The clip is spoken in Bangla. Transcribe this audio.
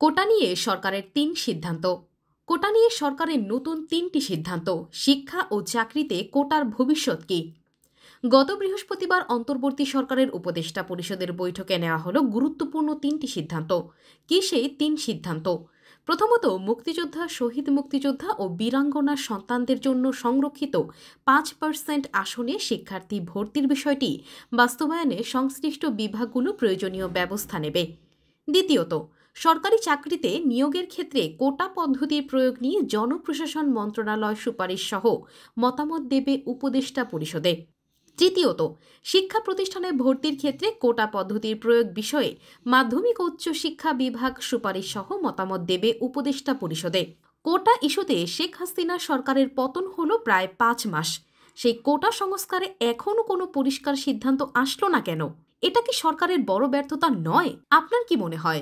কোটা নিয়ে সরকারের ৩ সিদ্ধান্ত। কোটা নিয়ে সরকারের নতুন ৩টি সিদ্ধান্ত। শিক্ষা ও চাকরিতে কোটার ভবিষ্যৎ কী? গত বৃহস্পতিবার অন্তর্বর্তী সরকারের উপদেষ্টা পরিষদের বৈঠকে নেওয়া হলো গুরুত্বপূর্ণ ৩টি সিদ্ধান্ত। কী সেই ৩ সিদ্ধান্ত? প্রথমত, মুক্তিযোদ্ধা, শহীদ মুক্তিযোদ্ধা ও বীরাঙ্গনার সন্তানদের জন্য সংরক্ষিত ৫% আসনে শিক্ষার্থী ভর্তির বিষয়টি বাস্তবায়নে সংশ্লিষ্ট বিভাগগুলো প্রয়োজনীয় ব্যবস্থা নেবে। দ্বিতীয়ত, সরকারি চাকরিতে নিয়োগের ক্ষেত্রে কোটা পদ্ধতির প্রয়োগ নিয়ে জনপ্রশাসন মন্ত্রণালয় সুপারিশ সহ মতামত দেবে উপদেষ্টা পরিষদে। তৃতীয়ত, শিক্ষা প্রতিষ্ঠানে ভর্তির ক্ষেত্রে কোটা পদ্ধতির প্রয়োগ বিষয়ে মাধ্যমিক ও উচ্চশিক্ষা বিভাগ সুপারিশ সহ মতামত দেবে উপদেষ্টা পরিষদে। কোটা ইস্যুতে শেখ হাসিনা সরকারের পতন হলো প্রায় ৫ মাস। সেই কোটা সংস্কারে এখনও কোনো পরিষ্কার সিদ্ধান্ত আসলো না কেন? এটা কি সরকারের বড় ব্যর্থতা নয়? আপনার কি মনে হয়?